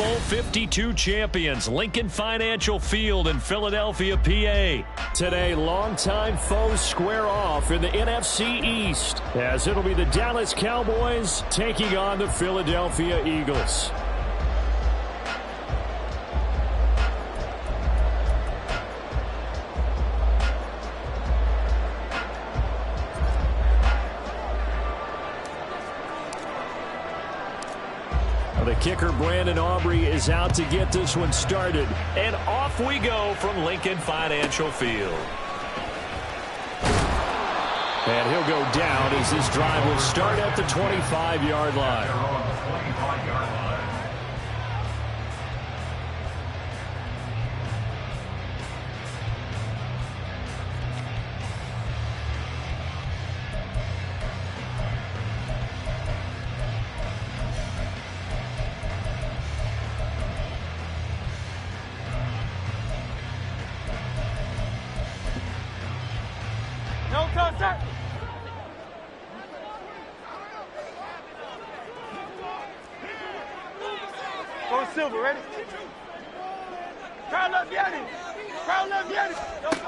52 champions, Lincoln Financial Field in Philadelphia, PA. Today, longtime foes square off in the NFC East, as it'll be the Dallas Cowboys taking on the Philadelphia Eagles. The kicker, Brandon Aubrey, is out to get this one started. And off we go from Lincoln Financial Field. And he'll go down as this drive will start at the 25-yard line.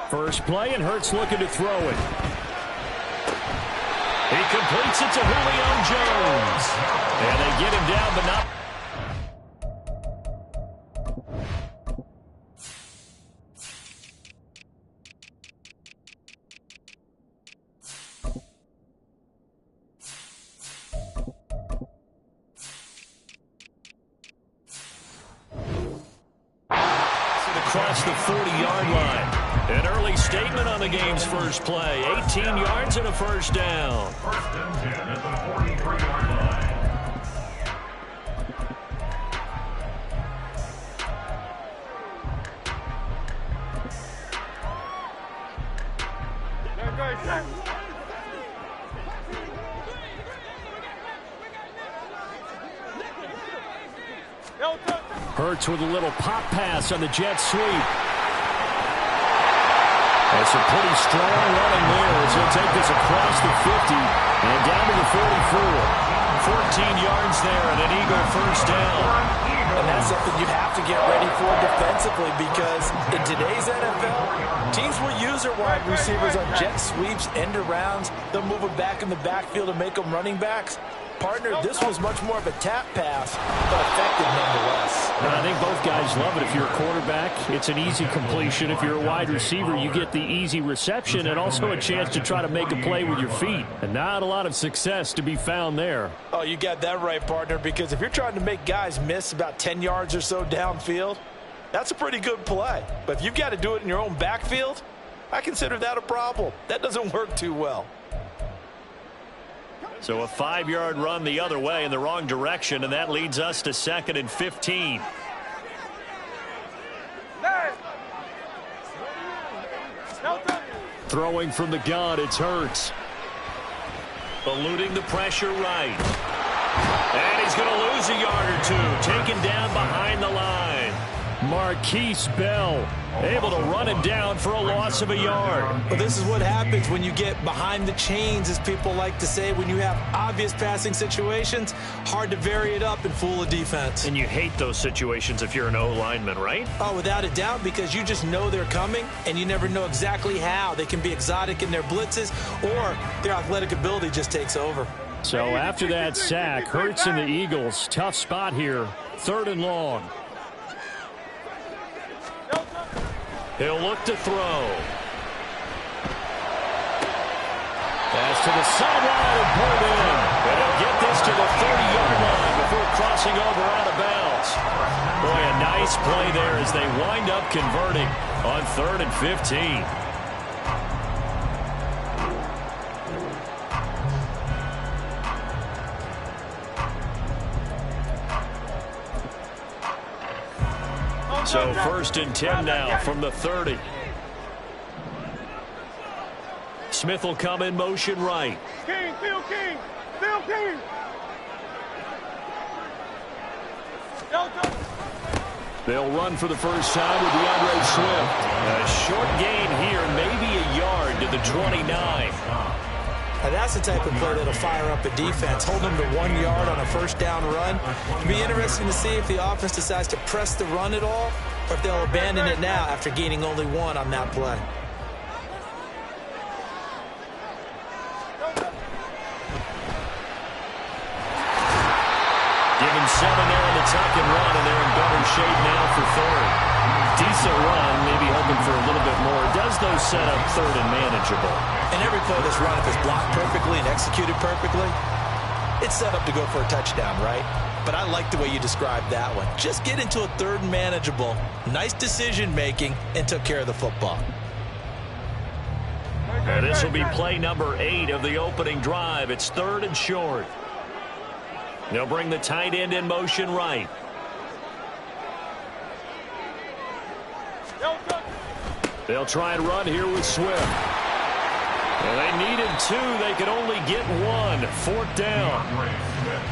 First play, and Hurts looking to throw it. He completes it to Julio Jones. And they get him down, but not. Across the 40-yard line. An early statement on the game's first play. 18 yards and a first down. First and 10 at the 43-yard line. Hurts with a little pop pass on the jet sweep. That's some pretty strong running there as he'll take this across the 50 and down to the 44. 14 yards there and an Eagle first down. And that's something you have to get ready for defensively, because in today's NFL, teams will use their wide receivers on jet sweeps, end arounds. They'll move them back in the backfield and make them running backs. Partner, this was much more of a tap pass, but effective nonetheless. I think both guys love it. If you're a quarterback, it's an easy completion. If you're a wide receiver, you get the easy reception and also a chance to try to make a play with your feet. And not a lot of success to be found there. Oh, you got that right, partner, because if you're trying to make guys miss about 10 yards or so downfield, that's a pretty good play. But if you've got to do it in your own backfield, I consider that a problem. That doesn't work too well. So a 5-yard run the other way in the wrong direction, and that leads us to 2nd and 15. Throwing from the gun, it's Hurts. Eluding the pressure right. And he's going to lose a yard or two. Taken down behind the line. Marquise Bell able to run it down for a loss of a yard. Well, this is what happens when you get behind the chains, as people like to say. When you have obvious passing situations, hard to vary it up and fool a defense. And you hate those situations if you're an O-lineman, right? Oh, without a doubt, because you just know they're coming, and you never know exactly how. They can be exotic in their blitzes, or their athletic ability just takes over. So after that sack, Hurts and the Eagles, tough spot here, 3rd and long. He'll look to throw. Pass to the sideline and pulled in. And he'll get this to the 30-yard line before crossing over out of bounds. Boy, a nice play there as they wind up converting on 3rd and 15. So 1st and 10 now from the 30. Smith will come in motion right. King, Phil King, Phil King. They'll run for the first time with DeAndre Swift. A short gain here, maybe a yard to the 29. Now that's the type of play that'll fire up a defense. Hold them to 1 yard on a first down run. It'll be interesting to see if the offense decides to press the run at all or if they'll abandon it now after gaining only 1 on that play. Give him 7 there in the tuck and run, and they're in better shape now for third. Decent run, maybe hoping for a little bit more. Does those set up third and manageable? And every play that's run, if it's blocked perfectly and executed perfectly, it's set up to go for a touchdown, right? But I like the way you described that one. Just get into a third and manageable, nice decision-making, and took care of the football. And this will be play number 8 of the opening drive. It's 3rd and short. They'll bring the tight end in motion right. They'll try and run here with Swift. And they needed 2. They could only get 1. 4th down.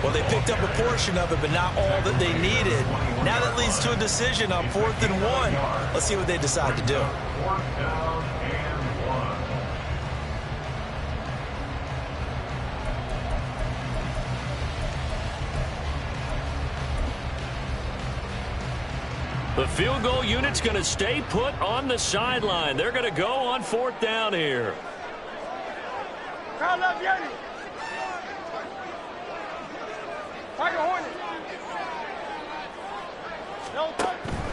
Well, they picked up a portion of it, but not all that they needed. Now that leads to a decision on 4th and 1. Let's see what they decide to do. 4th down and 1. The field goal unit's going to stay put on the sideline. They're going to go on 4th down here.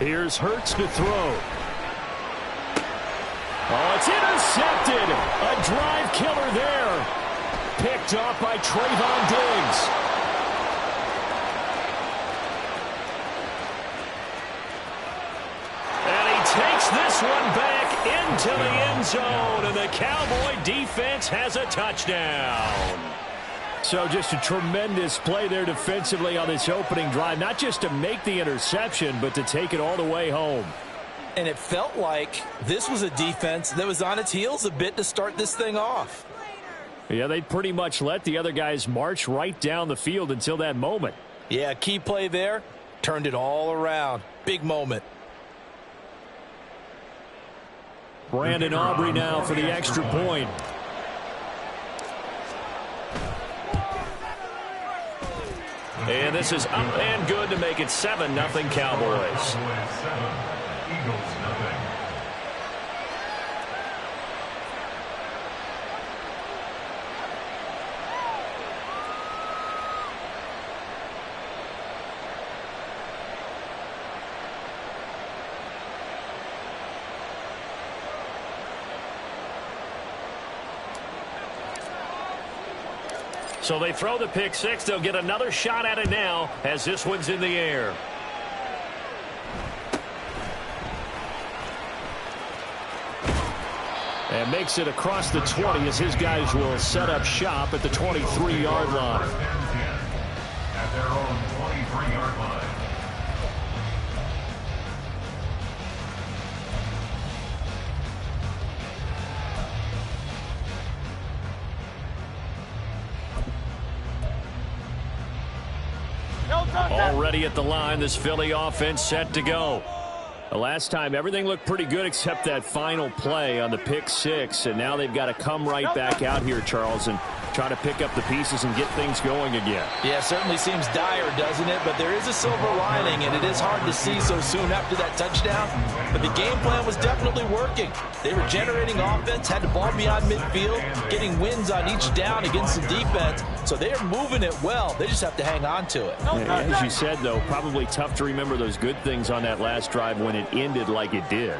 Here's Hurts to throw. Oh, it's intercepted. A drive killer there. Picked off by Trayvon Diggs. Takes this one back into the end zone, and the Cowboy defense has a touchdown. So just a tremendous play there defensively on this opening drive, not just to make the interception, but to take it all the way home. And it felt like this was a defense that was on its heels a bit to start this thing off. Yeah, they pretty much let the other guys march right down the field until that moment. Yeah, key play there, turned it all around. Big moment. Brandon Aubrey now for the extra point. And this is up and good to make it 7-0 Cowboys. Eagles nothing. So they throw the pick 6. They'll get another shot at it now as this one's in the air. And makes it across the 20 as his guys will set up shop at the 23-yard line. At their own 23-yard line. Already at the line, this Philly offense set to go. The last time, everything looked pretty good except that final play on the pick 6, and now they've got to come right back out here, Charles, and try to pick up the pieces and get things going again. Yeah, certainly seems dire, doesn't it? But there is a silver lining, and it is hard to see so soon after that touchdown. But the game plan was definitely working. They were generating offense, had the ball beyond midfield, getting wins on each down against the defense. So they are moving it well. They just have to hang on to it. Yeah, as you said, though, probably tough to remember those good things on that last drive when it ended like it did.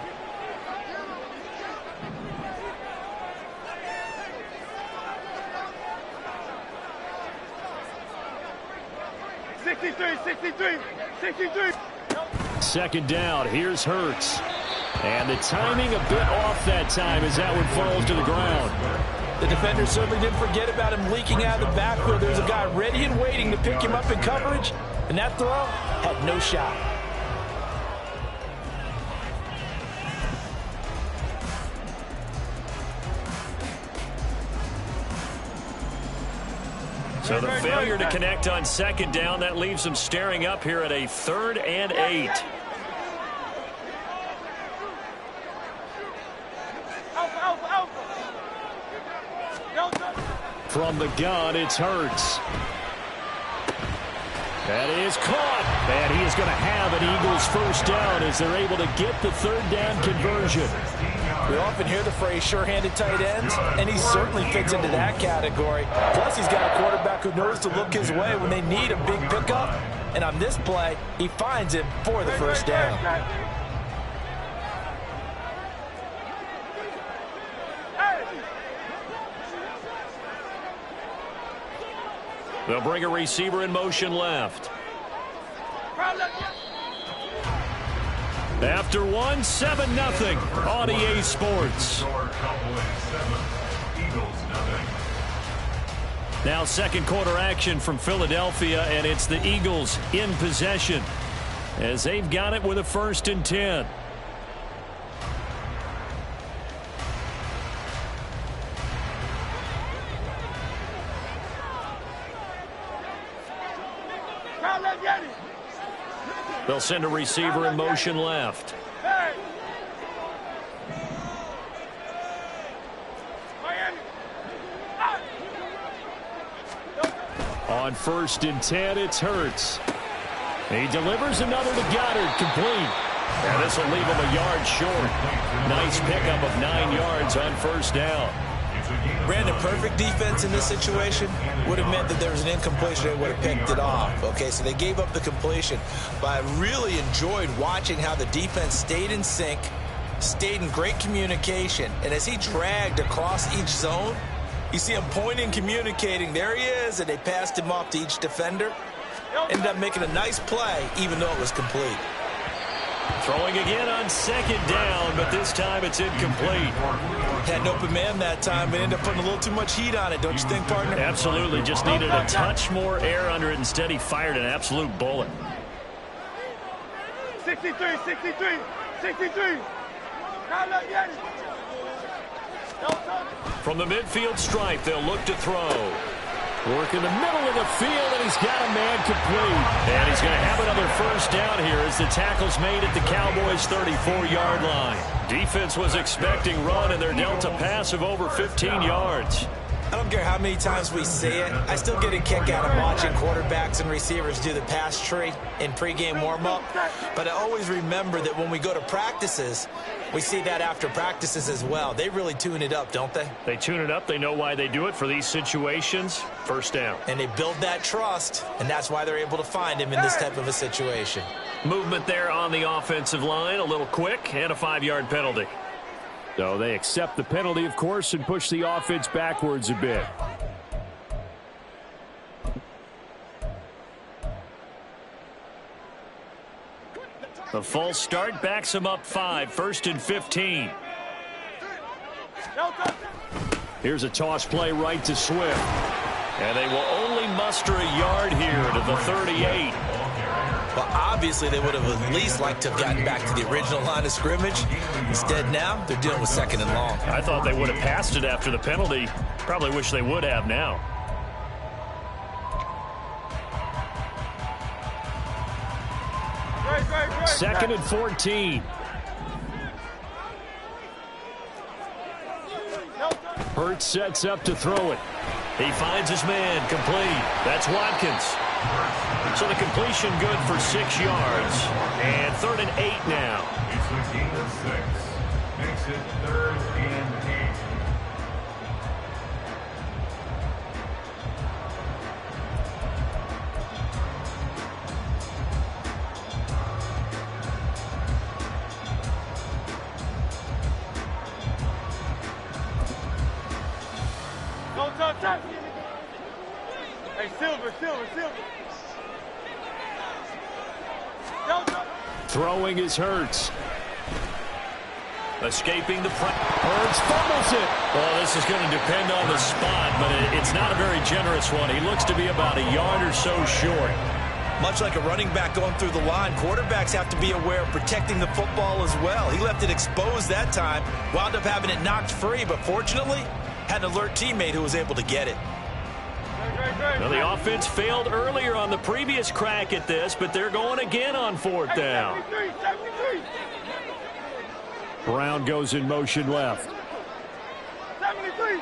Second down, here's Hurts. And the timing a bit off that time as that one falls to the ground. The defender certainly didn't forget about him leaking out of the backfield. There's a guy ready and waiting to pick him up in coverage, and that throw had no shot. So the failure to connect on second down, that leaves them staring up here at a 3rd and 8. From the gun, it's Hurts. That is caught. And he is going to have an Eagles first down as they're able to get the third down conversion. We often hear the phrase sure-handed tight ends, and he certainly fits into that category. Plus, he's got a quarterback who knows to look his way when they need a big pickup. And on this play, he finds him for the first down. They'll bring a receiver in motion left. After 1, 7-0 on EA Sports. Now second quarter action from Philadelphia, and it's the Eagles in possession as they've got it with a 1st and 10. They'll send a receiver in motion left. On 1st and 10, it's Hurts. He delivers another to Goddard, complete. And this will leave him a yard short. Nice pickup of 9 yards on 1st down. Brandon, perfect defense in this situation would have meant that there was an incompletion. They would have picked it off. Okay, so they gave up the completion. But I really enjoyed watching how the defense stayed in sync, stayed in great communication. And as he dragged across each zone, you see him pointing, communicating. There he is, and they passed him off to each defender. Ended up making a nice play, even though it was complete. Throwing again on 2nd down, but this time it's incomplete. Had an open man that time, but ended up putting a little too much heat on it, don't you think, partner? Absolutely. Just needed a touch more air under it. Instead, he fired an absolute bullet. 63, 63, 63. From the midfield stripe, they'll look to throw. Work in the middle of the field, and he's got a man complete. And he's going to have another 1st down here as the tackle's made at the Cowboys' 34-yard line. Defense was expecting run, and they're dealt a pass of over 15 yards. I don't care how many times we say it, I still get a kick out of watching quarterbacks and receivers do the pass tree in pregame warm-up. But I always remember that when we go to practices, we see that after practices as well. They really tune it up, don't they? They tune it up. They know why they do it for these situations. 1st down. And they build that trust, and that's why they're able to find him in this type of a situation. Movement there on the offensive line, a little quick, and a 5-yard penalty. So they accept the penalty, of course, and push the offense backwards a bit. The false start backs him up 5, 1st and 15. Here's a toss play right to Swift. And they will only muster a yard here to the 38. Well, obviously, they would have at least liked to have gotten back to the original line of scrimmage. Instead, now, they're dealing with 2nd and long. I thought they would have passed it after the penalty. Probably wish they would have now. Second and 14. Hurts sets up to throw it. He finds his man, complete. That's Watkins. So the completion good for 6 yards. And 3rd and 8 now. It's a gain of 6. Makes it 3rd and 8. Hey, Silver. Throwing is Hurts. Escaping the pressure. Hurts fumbles it. Well, this is going to depend on the spot, but it's not a very generous one. He looks to be about a yard or so short. Much like a running back going through the line, quarterbacks have to be aware of protecting the football as well. He left it exposed that time, wound up having it knocked free, but fortunately, had an alert teammate who was able to get it. Now, the offense failed earlier on the previous crack at this, but they're going again on 4th down. 73. Brown goes in motion left. 73.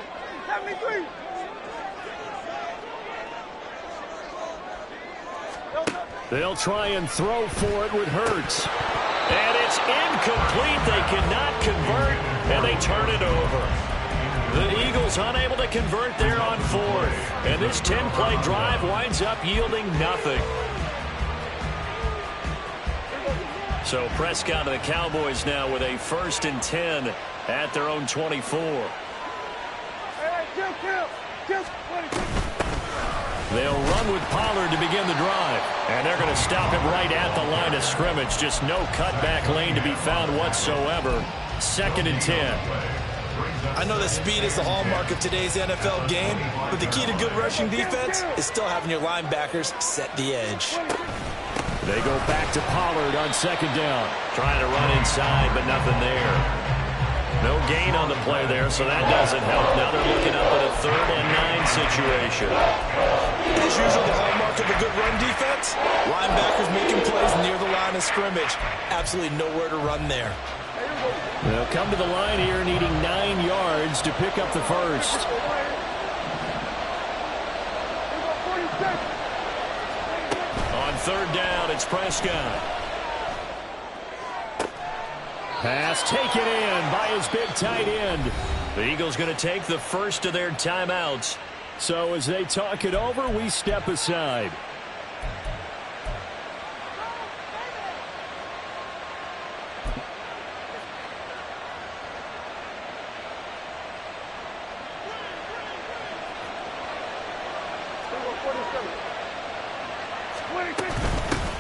They'll try and throw for it with Hurts. And it's incomplete. They cannot convert, and they turn it over. The Eagles unable to convert there on fourth. And this 10-play drive winds up yielding nothing. So Prescott and the Cowboys now with a 1st and 10 at their own 24. They'll run with Pollard to begin the drive. And they're going to stop him right at the line of scrimmage. Just no cutback lane to be found whatsoever. 2nd and 10. I know that speed is the hallmark of today's NFL game, but the key to good rushing defense is still having your linebackers set the edge. They go back to Pollard on 2nd down. Trying to run inside, but nothing there. No gain on the play there, so that doesn't help. Now they're looking up at a 3rd and 9 situation. As usual, the hallmark of a good run defense, linebackers making plays near the line of scrimmage. Absolutely nowhere to run there. They'll come to the line here needing 9 yards to pick up the first. On 3rd down, it's Prescott. Pass taken in by his big tight end. The Eagles going to take the first of their timeouts. So as they talk it over, we step aside.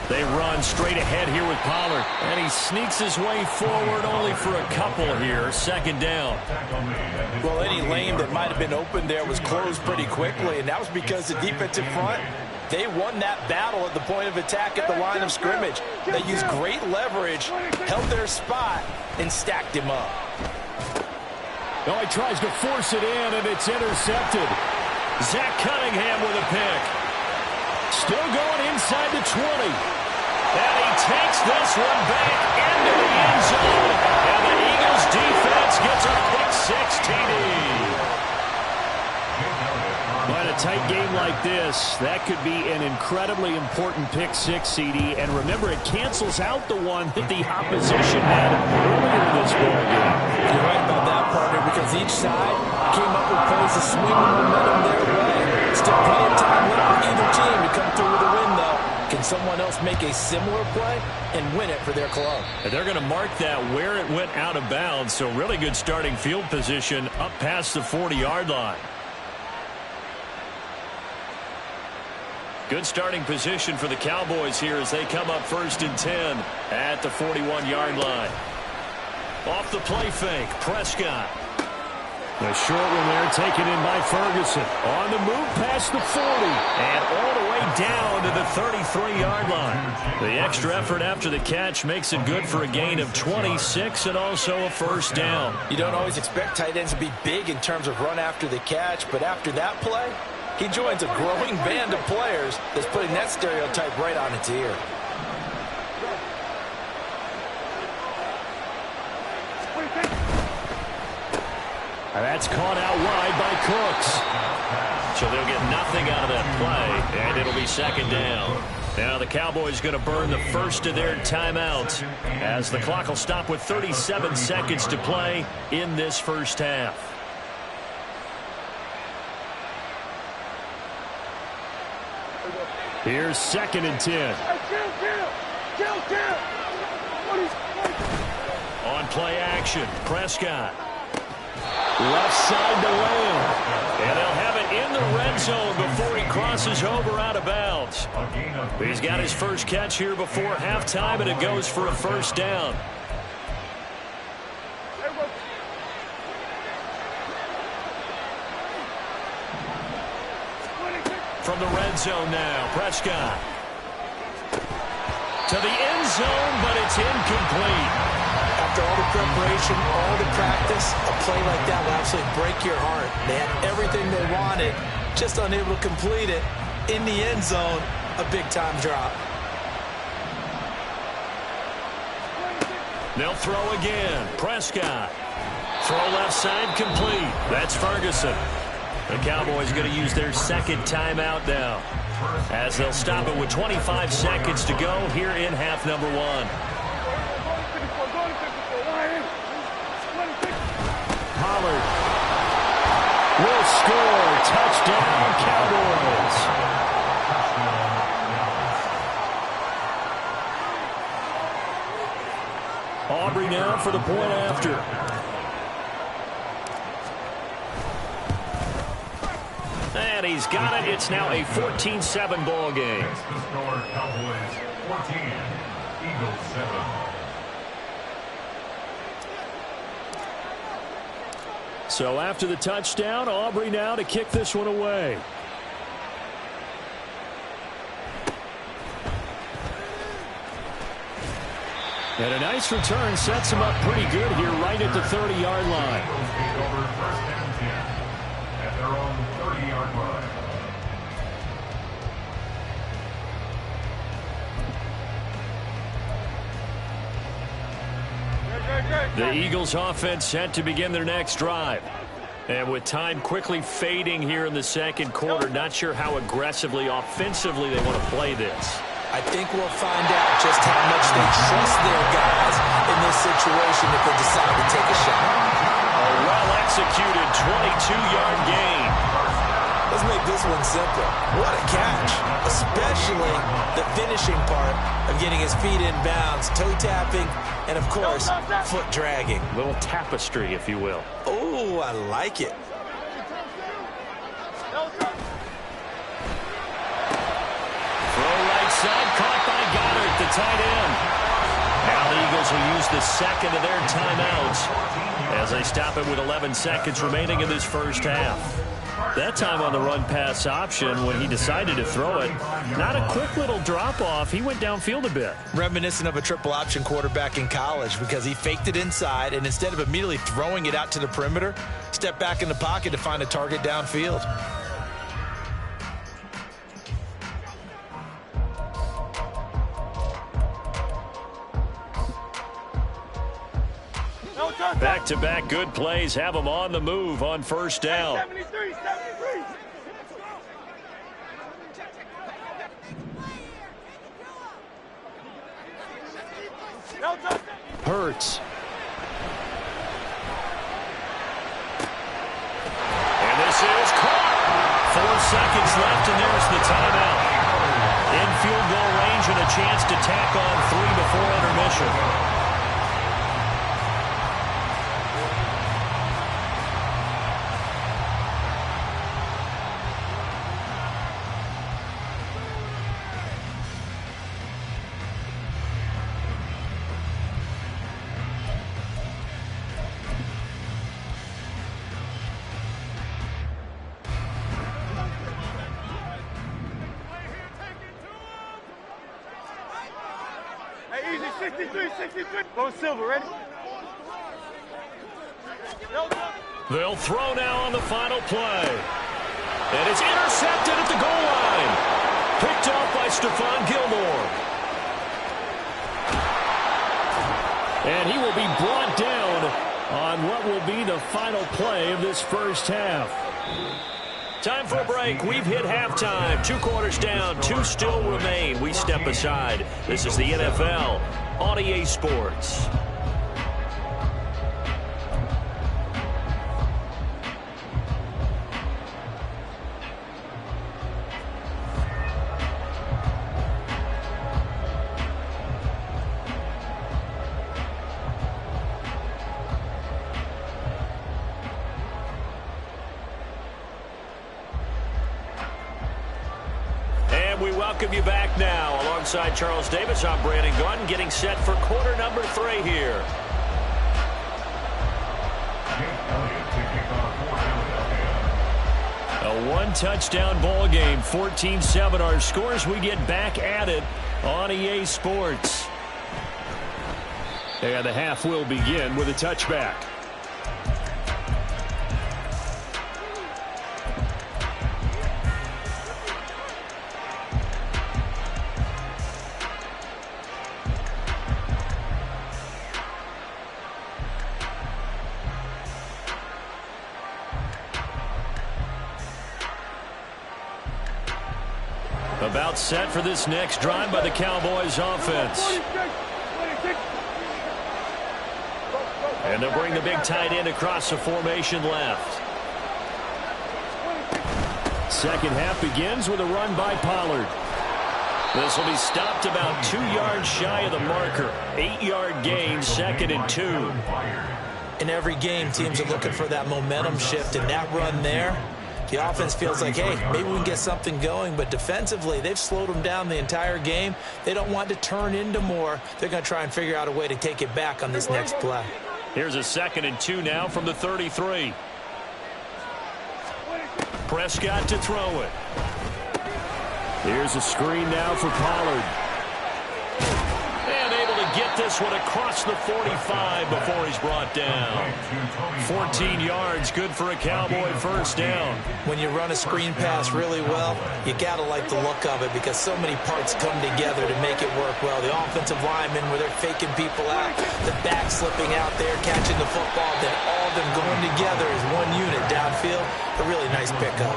They run straight ahead here with Pollard. And he sneaks his way forward only for a couple here. 2nd down. Well, any lane that might have been open there was closed pretty quickly, and that was because the defensive front, they won that battle at the point of attack at the line of scrimmage. They used great leverage, held their spot, and stacked him up. Oh, he tries to force it in, and it's intercepted. Zach Cunningham with a pick. Still going inside the 20. And he takes this one back into the end zone. And the Eagles defense gets a quick 6 TD. But a tight game like this, that could be an incredibly important pick 6, CD. And remember, it cancels out the one that the opposition had earlier in this ballgame. You're right about that, partner, because each side came up with plays to swing the momentum their way. Still plenty of time left for either team to come through with a win, though. Can someone else make a similar play and win it for their club? And they're going to mark that where it went out of bounds. So really good starting field position up past the 40-yard line. Good starting position for the Cowboys here as they come up 1st and 10 at the 41-yard line. Off the play fake, Prescott. The short one there taken in by Ferguson. On the move past the 40. And all the way down to the 33-yard line. The extra effort after the catch makes it good for a gain of 26 and also a 1st down. You don't always expect tight ends to be big in terms of run after the catch, but after that play, he joins a growing band of players that's putting that stereotype right on its ear. And that's caught out wide by Cooks. So they'll get nothing out of that play, and it'll be 2nd down. Now the Cowboys going to burn the first of their timeouts as the clock will stop with 37 seconds to play in this first half. Here's 2nd and 10. On play action, Prescott. Left side to Lamb. And they'll have it in the red zone before he crosses over out of bounds. He's got his first catch here before halftime, and it goes for a 1st down. From the red zone now, Prescott. To the end zone, but it's incomplete. After all the preparation, all the practice, a play like that will absolutely break your heart. They had everything they wanted, just unable to complete it. In the end zone, a big-time drop. They'll throw again. Prescott. Throw left side complete. That's Ferguson. The Cowboys going to use their second timeout now, as they'll stop it with 25 seconds to go here in half number one. Pollard will score. Touchdown, Cowboys. Aubrey now for the point after. And he's got it. It's now a 14-7 ball game. Next to score, Cowboys 14, Eagles 7. So after the touchdown, Aubrey now to kick this one away. And a nice return sets him up pretty good here right at the 30-yard line. Eagles take over first and 10 at their own 30-yard line. The Eagles offense set to begin their next drive. And with time quickly fading here in the second quarter, not sure how aggressively, offensively they want to play this. I think we'll find out just how much they trust their guys in this situation if they decide to take a shot. A well-executed 22-yard gain. Let's make this one simple. What a catch, especially the finishing part of getting his feet in bounds, toe tapping, and of course, foot dragging. A little tapestry, if you will. Oh, I like it. Throw right side, caught by Goddard, the tight end. Now the Eagles will use the second of their timeouts as they stop it with 11 seconds remaining in this first half. That time on the run-pass option when he decided to throw it. Not a quick little drop-off. He went downfield a bit. Reminiscent of a triple-option quarterback in college because he faked it inside, and instead of immediately throwing it out to the perimeter, stepped back in the pocket to find a target downfield. Back-to-back good plays have him on the move on first down. 73. Hurts. And this is caught. 4 seconds left, and there's the timeout. In field goal range and a chance to tack on 3 before intermission. Hey, easy, 63. Go Silver, ready? They'll throw now on the final play. And it's intercepted at the goal line. Picked off by Stephon Gilmore. And he will be brought down on what will be the final play of this first half. Time for a break. We've hit halftime. 2 quarters down. 2 still remain. We step aside. This is the NFL on EA Sports. We welcome you back now. Alongside Charles Davis, I'm Brandon Gunn, getting set for quarter number 3 here. A 1-touchdown ball game, 14-7 our scores. We get back at it on EA Sports. And the half will begin with a touchback. About set for this next drive by the Cowboys offense. And they'll bring the big tight end across the formation left. Second half begins with a run by Pollard. This will be stopped about 2 yards shy of the marker. 8-yard gain, 2nd and 2. In every game, teams are looking for that momentum shift, and that run there, the offense feels like, hey, maybe we can get something going, but defensively, they've slowed them down the entire game. They don't want to turn into more. They're going to try and figure out a way to take it back on this next play. Here's a 2nd and 2 now from the 33. Prescott to throw it. Here's a screen now for Pollard. And able to get this one across the 45 before he's brought down. 14 yards, good for a Cowboy first down. When you run a screen pass really well, you got to like the look of it because so many parts come together to make it work well. The offensive linemen, where they're faking people out, the back slipping out there, catching the football, then all of them going together as one unit downfield. A really nice pickup.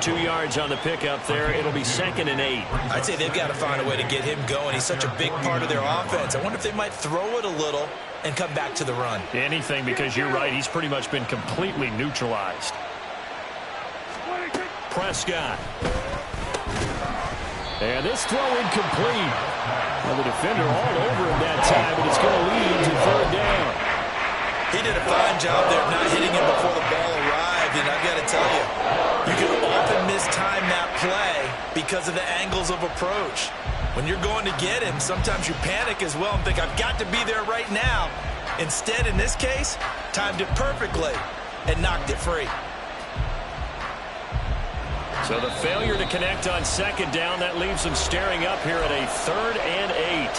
2 yards on the pickup there. It'll be 2nd and 8. I'd say they've got to find a way to get him going. He's such a big part of their offense. I wonder if they might throw it a little and come back to the run. Anything, because you're right. He's pretty much been completely neutralized. Prescott. And this throw incomplete. Well, the defender all over him that time, but it's going to lead to 3rd down. He did a fine job there of not hitting him before the ball arrived, and I've got to tell you, you can often mistime that play because of the angles of approach. When you're going to get him, sometimes you panic as well and think, I've got to be there right now. Instead, in this case, timed it perfectly and knocked it free. So the failure to connect on 2nd down, that leaves them staring up here at a 3rd and 8.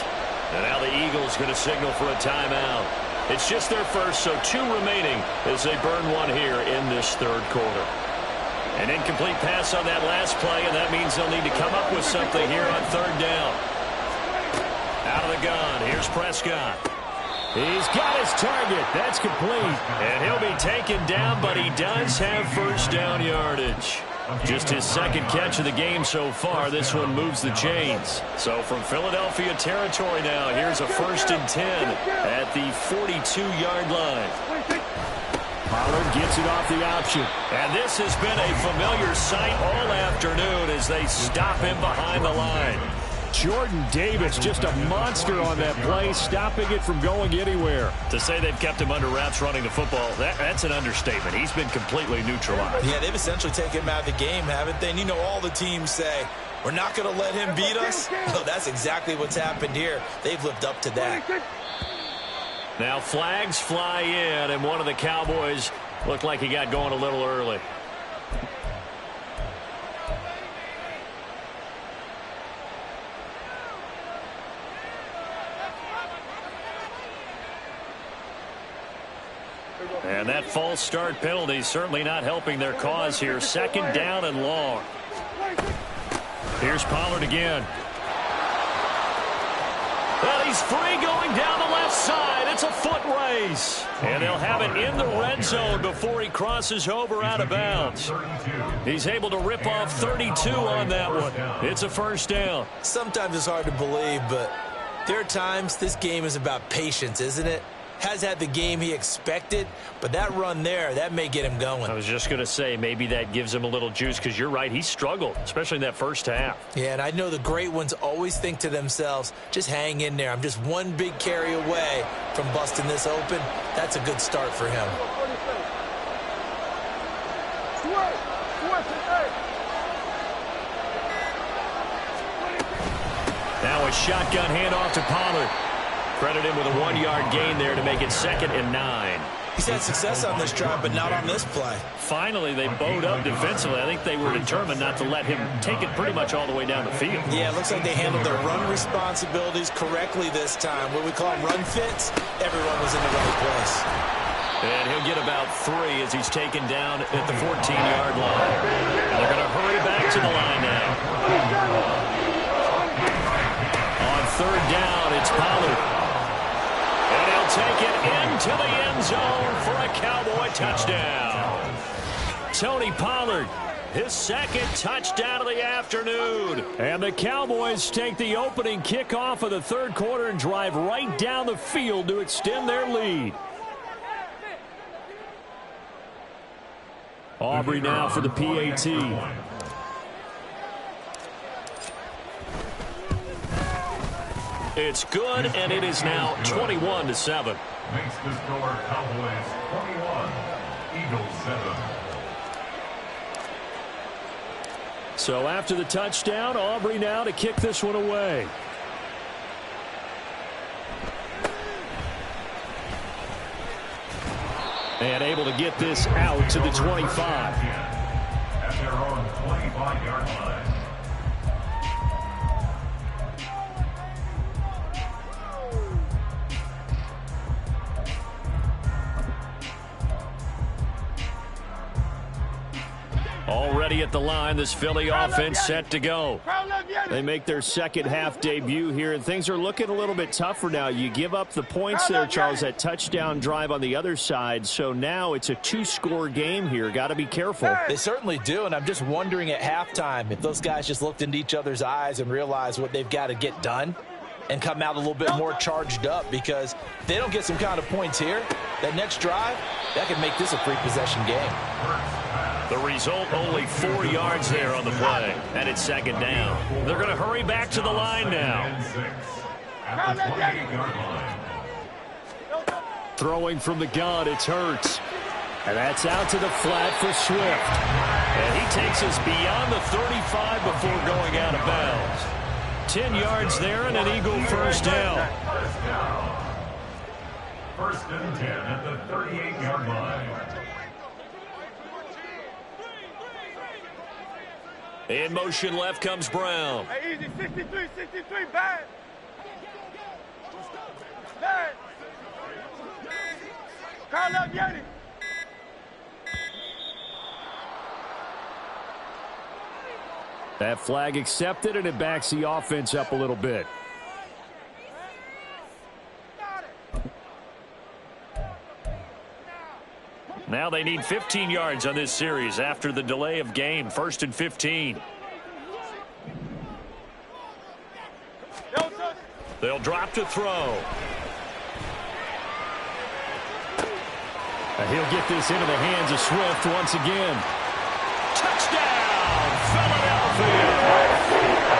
And now the Eagles going to signal for a timeout. It's just their first, so 2 remaining as they burn one here in this 3rd quarter. An incomplete pass on that last play, and that means they'll need to come up with something here on 3rd down. Out of the gun, here's Prescott. He's got his target. That's complete. And he'll be taken down, but he does have first down yardage. Just his 2nd catch of the game so far. This one moves the chains. So from Philadelphia territory now, here's a 1st and 10 at the 42-yard line. Pollard gets it off the option. And this has been a familiar sight all afternoon as they stop him behind the line. Jordan Davis, just a monster on that play, stopping it from going anywhere. To say they've kept him under wraps running the football, that's an understatement. He's been completely neutralized. Yeah, they've essentially taken him out of the game, haven't they? And you know, all the teams say, we're not going to let him beat us. No, that's exactly what's happened here. They've lived up to that. Now flags fly in, and one of the Cowboys looked like he got going a little early. And that false start penalty is certainly not helping their cause here. 2nd down and long. Here's Pollard again. Well, he's free going down the left side. It's a foot race. And they'll have it in the red zone before he crosses over out of bounds. He's able to rip off 32 on that one. It's a first down. Sometimes it's hard to believe, but there are times this game is about patience, isn't it? Has had the game he expected, but that run there, that may get him going. I was just going to say, maybe that gives him a little juice, because you're right, he struggled, especially in that first half. Yeah, and I know the great ones always think to themselves, just hang in there. I'm just one big carry away from busting this open. That's a good start for him. Now a shotgun handoff to Pollard. Credit him with a 1-yard gain there to make it 2nd and 9. He's had success on this drive, but not on this play. Finally, they bowed up defensively. I think they were determined not to let him take it pretty much all the way down the field. Yeah, it looks like they handled their run responsibilities correctly this time. What we call them run fits, everyone was in the right place. And he'll get about 3 as he's taken down at the 14-yard line. And they're going to hurry back to the line now. On 3rd down, it's Pollard. And he'll take it into the end zone for a Cowboy touchdown. Tony Pollard his second touchdown of the afternoon. And the Cowboys take the opening kickoff of the third quarter and drive right down the field to extend their lead. Aubrey now for the PAT. It's good, and it is now 21-7. Makes the score Cowboys 21, Eagles 7. So after the touchdown, Aubrey now to kick this one away. And able to get this out to the 25. At their own 25-yard line. Already at the line, this Philly offense set to go. They make their second half debut here, and things are looking a little bit tougher now. You give up the points there, Charles, that touchdown drive on the other side. So now it's a two-score game here. Got to be careful. They certainly do, and I'm just wondering at halftime if those guys just looked into each other's eyes and realized what they've got to get done and come out a little bit more charged up, because if they don't get some kind of points here, that next drive, that could make this a three-possession game. The result, only 4 yards there on the play, and it's second down. They're going to hurry back to the line now. At the 28-yard line. Throwing from the gun, it's Hurts. And that's out to the flat for Swift. And he takes us beyond the 35 before going out of bounds. 10 yards there and an Eagle first down. First and 10 at the 38-yard line. In motion left comes Brown. Hey, easy, 63, bad. Bad. Call up Yeti. That flag accepted, and it backs the offense up a little bit. Now they need 15 yards on this series after the delay of game. First and 15. They'll drop to throw. And he'll get this into the hands of Swift once again. Touchdown, Philadelphia.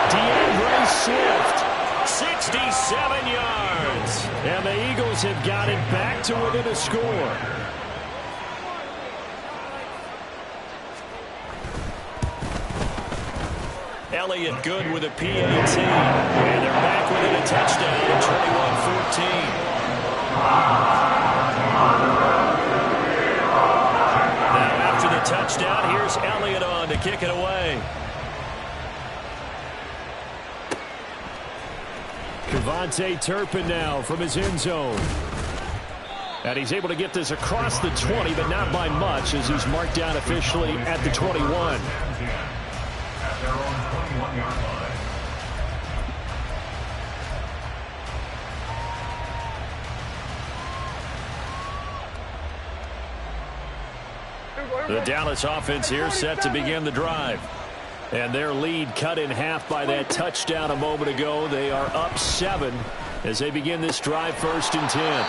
DeAndre Swift, 67 yards. And the Eagles have got it back to within a score. Elliott good with a PAT. And they're back within a touchdown at 21-14. Now after the touchdown, here's Elliott on to kick it away. Kevontae Turpin now from his end zone. And he's able to get this across the 20, but not by much, as he's marked down officially at the 21. Their own 21-yard line. The Dallas offense here set to begin the drive. And their lead cut in half by that touchdown a moment ago. They are up 7 as they begin this drive, first and 10.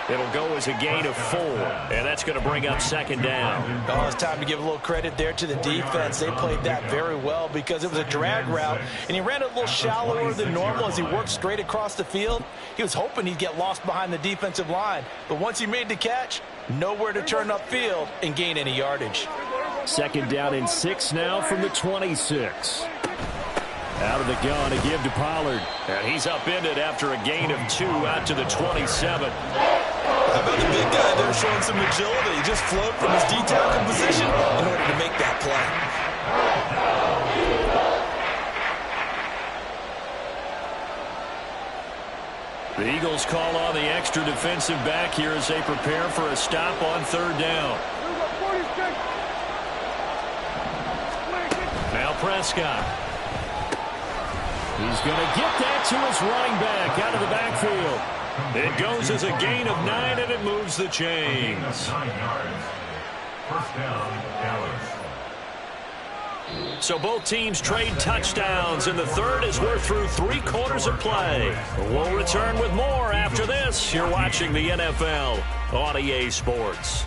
It'll go as a gain of 4, and that's going to bring up second down. Oh, it's time to give a little credit there to the defense. They played that very well because it was a drag route, and he ran it a little shallower than normal as he worked straight across the field. He was hoping he'd get lost behind the defensive line, but once he made the catch, nowhere to turn upfield and gain any yardage. Second down and 6 now from the 26. Out of the gun to give to Pollard. And he's upended after a gain of 2 out to the 27. How about the big guy there showing some agility? He just flowed from his D-tackle position in order to make that play. The Eagles call on the extra defensive back here as they prepare for a stop on third down. Now Prescott. He's going to get that to his running back out of the backfield. It goes as a gain of 9, and it moves the chains. 9 yards. First down, Dallas. So both teams trade touchdowns in the third as we're through 3 quarters of play. We'll return with more after this. You're watching the NFL on EA Sports.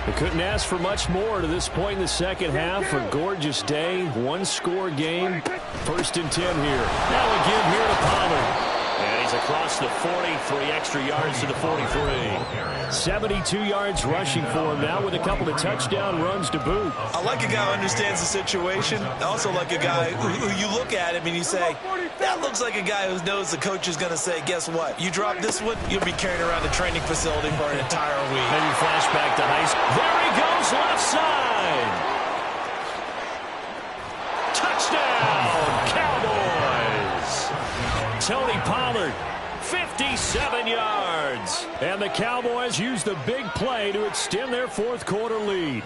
We couldn't ask for much more to this point in the second half. A gorgeous day, 1-score game. 1st and 10 here. Now we give here to Pollard. And he's across the 43 extra yards to the 43. 72 yards rushing for him now with a couple of touchdown runs to boot. I like a guy who understands the situation. I also like a guy who you look at him and you say, that looks like a guy who knows the coach is going to say, guess what? You drop this one, you'll be carrying around the training facility for an entire week. Maybe flashback to high school. There he goes, left side. Touchdown, Cowboys. Tony Pollard, 57 yards. And the Cowboys use the big play to extend their 4th quarter lead.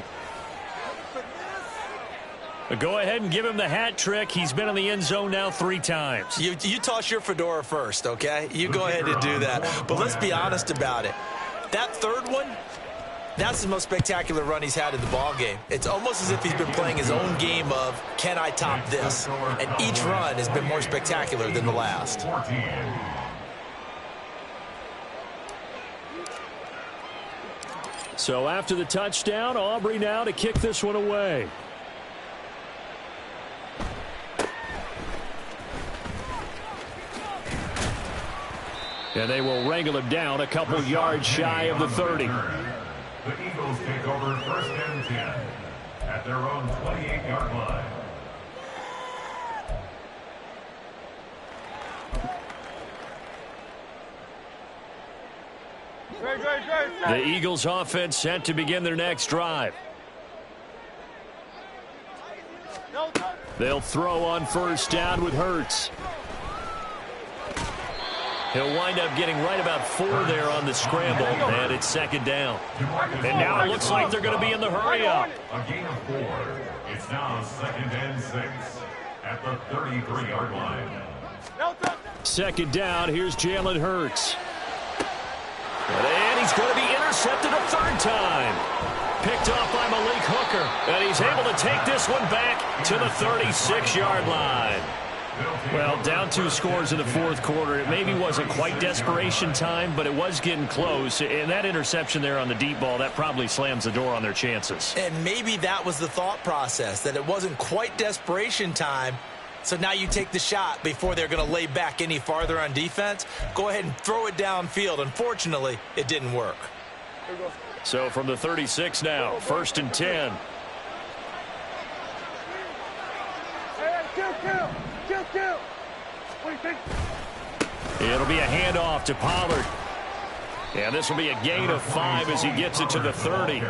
Go ahead and give him the hat trick. He's been in the end zone now 3 times. You toss your fedora first, okay? You go ahead and do that. But let's be honest about it. That third one, that's the most spectacular run he's had in the ball game. It's almost as if he's been playing his own game of, can I top this? And each run has been more spectacular than the last. So after the touchdown, Aubrey now to kick this one away. And they will wrangle him down a couple yards shy of the 30. The Eagles take over 1st and 10 at their own 28-yard line. The Eagles offense set to begin their next drive. They'll throw on 1st down with Hurts. He'll wind up getting right about 4 there on the scramble, and it's 2nd down. And now it looks like they're going to be in the hurry-up. A gain of 4. It's now 2nd and 6 at the 33-yard line. 2nd down, here's Jalen Hurts. And he's going to be intercepted a 3rd time. Picked off by Malik Hooker. And he's able to take this one back to the 36-yard line. Well, down 2 scores in the 4th quarter. It maybe wasn't quite desperation time, but it was getting close. And that interception there on the deep ball, that probably slams the door on their chances. And maybe that was the thought process, that it wasn't quite desperation time. So now you take the shot before they're going to lay back any farther on defense. Go ahead and throw it downfield. Unfortunately, it didn't work. So from the 36 now, 1st and 10. It'll be a handoff to Pollard. And this will be a gain of 5 as he gets it to the 30.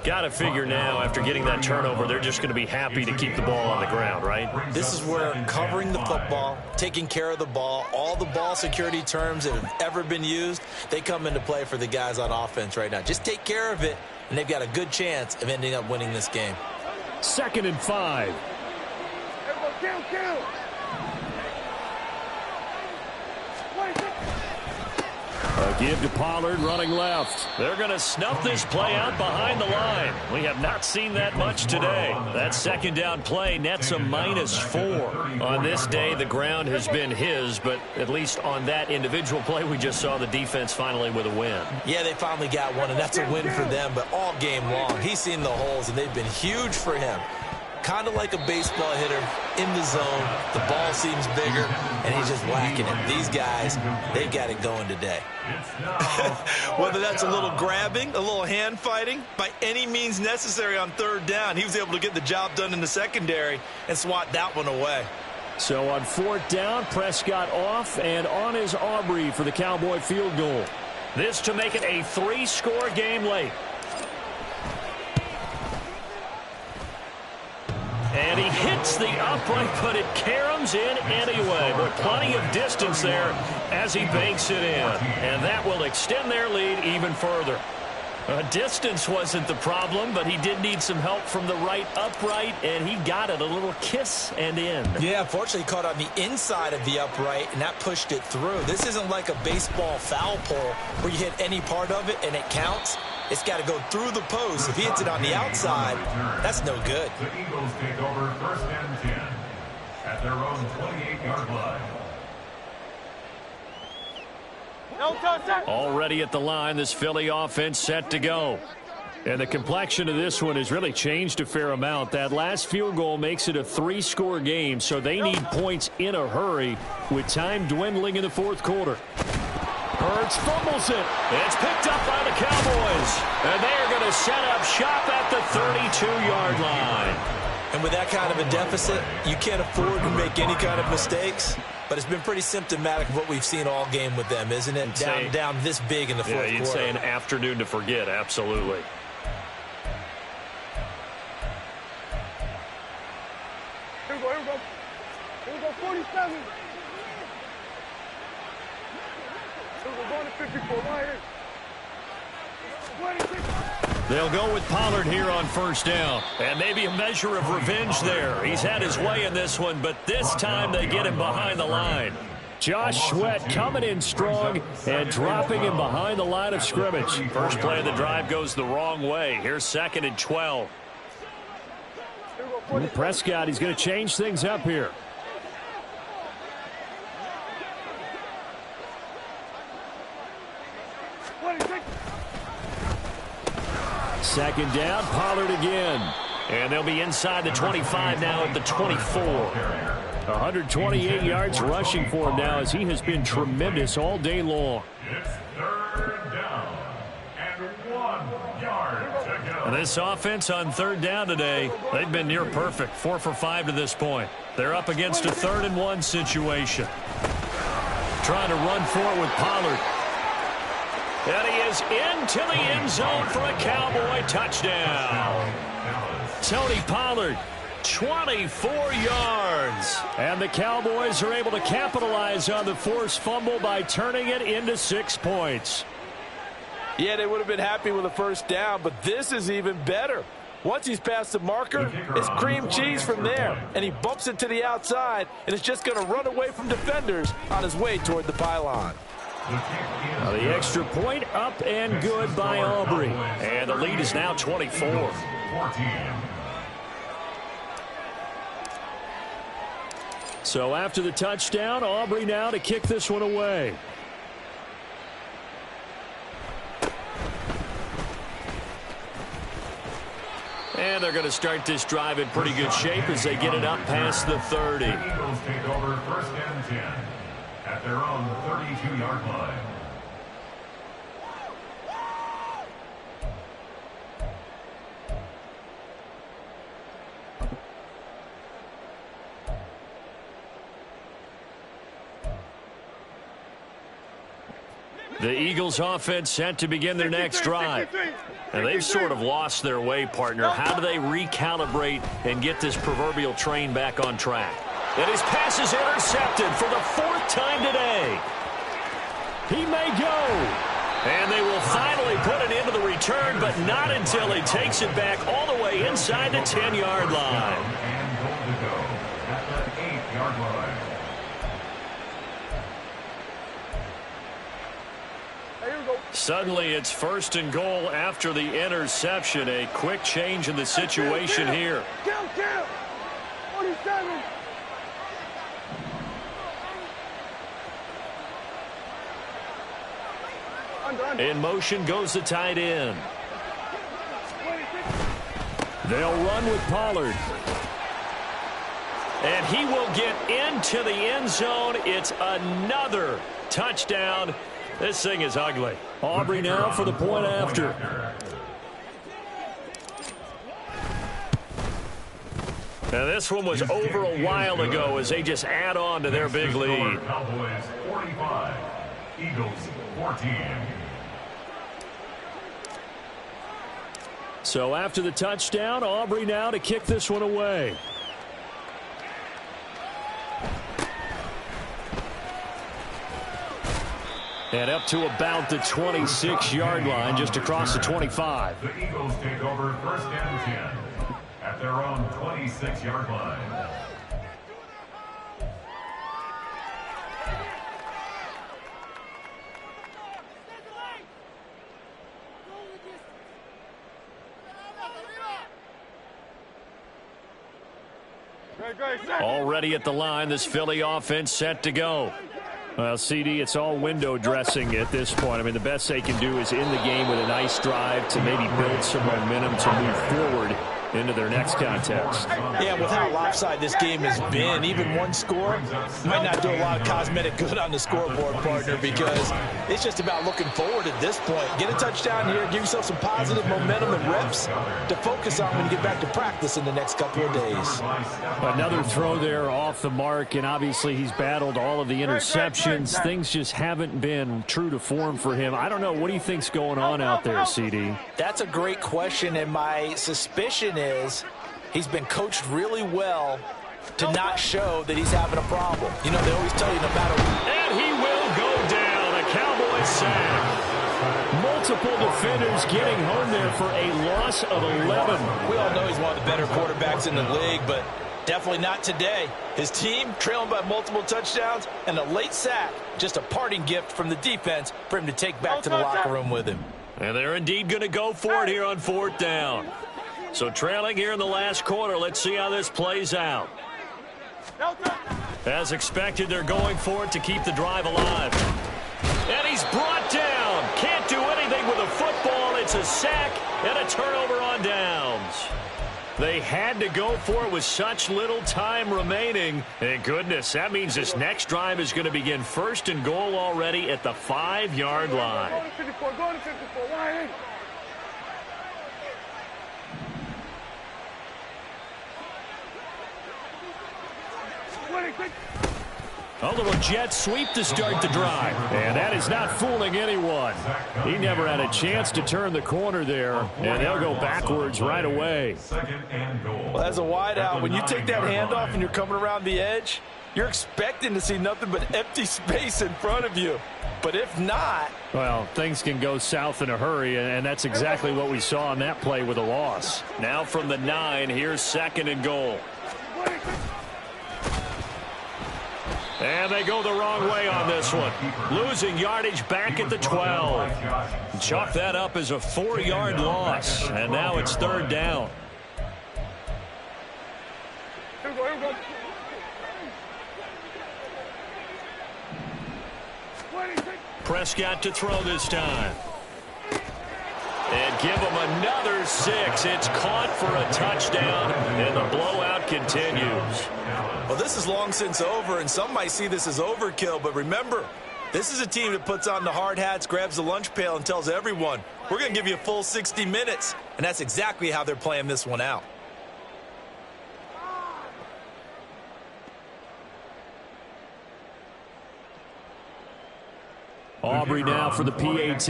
Got to figure now, after getting that turnover, they're just going to be happy to keep the ball on the ground, right? This is where covering the football, taking care of the ball, all the ball security terms that have ever been used, they come into play for the guys on offense right now. Just take care of it, and they've got a good chance of ending up winning this game. 2nd and 5. A give to Pollard running left. They're going to snuff this play out behind the line. We have not seen that much today. That 2nd down play nets a -4. On this day, the ground has been his, but at least on that individual play, we just saw the defense finally with a win. Yeah, they finally got one, and that's a win for them, but all game long, he's seen the holes, and they've been huge for him. Kind of like a baseball hitter in the zone. The ball seems bigger, and he's just whacking it. These guys, they got it going today. Whether that's a little grabbing, a little hand fighting, by any means necessary on 3rd down, he was able to get the job done in the secondary and swat that one away. So on 4th down, Prescott off, and on is Aubrey for the Cowboy field goal. This to make it a 3-score game late. And he hits the upright, but it caroms in anyway. But plenty of distance there as he banks it in. And that will extend their lead even further. Distance wasn't the problem, but he did need some help from the right upright, and he got it. A little kiss and in. Yeah, unfortunately, he caught on the inside of the upright, and that pushed it through. This isn't like a baseball foul pole where you hit any part of it and it counts. It's got to go through the post. If he hits it on the outside, that's no good. The Eagles take over 1st and 10 at their own 28-yard line. Already at the line, this Philly offense set to go. And the complexion of this one has really changed a fair amount. That last field goal makes it a 3-score game, so they need points in a hurry with time dwindling in the 4th quarter. Hurts fumbles it. It's picked up by the Cowboys. And they are going to set up shop at the 32-yard line. And with that kind of a deficit, you can't afford to make any kind of mistakes. But it's been pretty symptomatic of what we've seen all game with them, isn't it? Down this big in the 4th quarter. Yeah, you'd say an afternoon to forget, absolutely. Here we go, here we go. Here we go, 47. Here we go, going to 54, right here. 26. They'll go with Pollard here on 1st down. And maybe a measure of revenge there. He's had his way in this one, but this time they get him behind the line. Josh Sweat coming in strong and dropping him behind the line of scrimmage. First play of the drive goes the wrong way. Here's 2nd and 12. Well, Prescott, he's going to change things up here. Second down, Pollard again. And they'll be inside the 25 now at the 24. 128 yards rushing for him now as he has been tremendous all day long. It's 3rd down and 1 yard to go. And this offense on 3rd down today, they've been near perfect. 4 for 5 to this point. They're up against a 3rd and 1 situation. Trying to run for it with Pollard. And he is into the end zone for a Cowboy touchdown. Tony Pollard, 24 yards. And the Cowboys are able to capitalize on the forced fumble by turning it into 6 points. Yeah, they would have been happy with a 1st down, but this is even better. Once he's past the marker, it's cream cheese from there. And he bumps it to the outside, and it's just going to run away from defenders on his way toward the pylon. The extra point up and good by Aubrey. And the lead is now 24. So after the touchdown, Aubrey now to kick this one away. And they're going to start this drive in pretty good shape as they get it up past the 30. The Eagles take over 1st and 10 at their own 32-yard line. The Eagles offense set to begin their next drive. And they've sort of lost their way, partner. How do they recalibrate and get this proverbial train back on track? And his pass is intercepted for the 4th time today. He may go. And they will finally put it into the return, but not until he takes it back all the way inside the 10-yard line. And goal to go at the 8-yard line. Suddenly it's 1st and goal after the interception. A quick change in the situation here. Count. 47. In motion goes the tight end. They'll run with Pollard. And he will get into the end zone. It's another touchdown. This thing is ugly. Aubrey now for the point after. Now this one was over a while ago as they just add on to their big lead. Cowboys 45, Eagles 14. So after the touchdown, Aubrey now to kick this one away. And up to about the 26-yard line, just across the 25. The Eagles take over 1st and 10 at their own 26-yard line. Already at the line, this Philly offense set to go. Well, CD, it's all window dressing at this point. I mean, the best they can do is end the game with a nice drive to maybe build some momentum to move forward into their next contest. Yeah, with how lopsided this game has been, even one score might not do a lot of cosmetic good on the scoreboard, partner, because it's just about looking forward at this point. Get a touchdown here, give yourself some positive momentum and reps to focus on when you get back to practice in the next couple of days. Another throw there off the mark, and obviously he's battled all of the interceptions. Things just haven't been true to form for him. I don't know. What do you think's going on out there, CD? That's a great question, and my suspicion is he's been coached really well to not show that he's having a problem. You know, they always tell you no matter what. And he will go down. A Cowboy sack. Multiple defenders getting home there for a loss of 11. We all know he's one of the better quarterbacks in the league, but definitely not today. His team trailing by multiple touchdowns and a late sack. Just a parting gift from the defense for him to take back to the locker room with him. And they're indeed going to go for it here on 4th down. So trailing here in the last quarter, let's see how this plays out. As expected, they're going for it to keep the drive alive. And he's brought down. Can't do anything with a football. It's a sack and a turnover on downs. They had to go for it with such little time remaining. And goodness, that means this next drive is going to begin 1st and goal already at the 5-yard line. Go to 54, go to 54, why ain't? A little jet sweep to start the drive. And that is not fooling anyone. He never had a chance to turn the corner there. And they'll go backwards right away. Well, as a wideout, when you take that handoff and you're coming around the edge, you're expecting to see nothing but empty space in front of you. But if not... well, things can go south in a hurry, and that's exactly what we saw on that play with a loss. Now from the 9, here's 2nd and goal. And they go the wrong way on this one. Losing yardage back at the 12. Chalk that up as a 4-yard loss. And now it's 3rd down. Prescott to throw this time. And give him another 6. It's caught for a touchdown, and the blowout continues. Well, this is long since over, and some might see this as overkill, but remember, this is a team that puts on the hard hats, grabs the lunch pail, and tells everyone, we're going to give you a full 60 minutes, and that's exactly how they're playing this one out. Aubrey now for the PAT.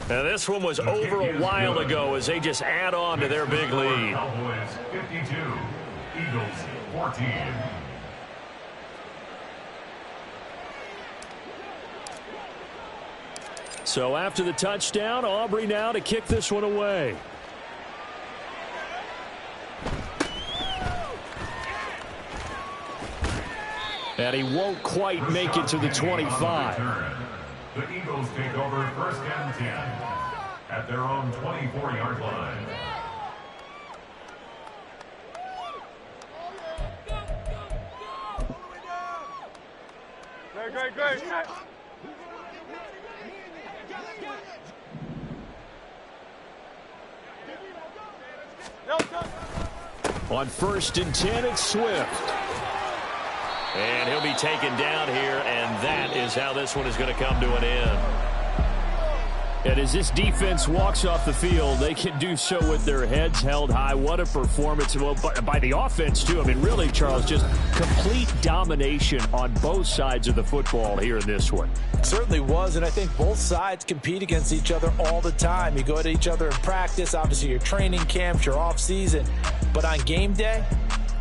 Now this one was over a while ago as they just add on to their big lead. Cowboys 52, Eagles 14. So after the touchdown, Aubrey now to kick this one away. And he won't quite make it to the 25. The Eagles take over 1st and 10 at their own 24-yard line. Great. On 1st and 10, it's Swift. And he'll be taken down here, and that is how this one is going to come to an end. And as this defense walks off the field, they can do so with their heads held high. What a performance. Well, by the offense, too. I mean, really, Charles, just complete domination on both sides of the football here in this one. It certainly was, and I think both sides compete against each other all the time. You go at each other in practice, obviously your training camps, your off season. But on game day,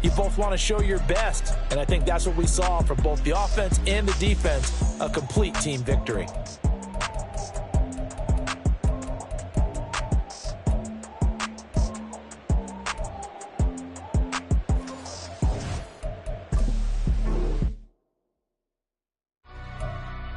You both want to show your best, and I think that's what we saw from both the offense and the defense, a complete team victory.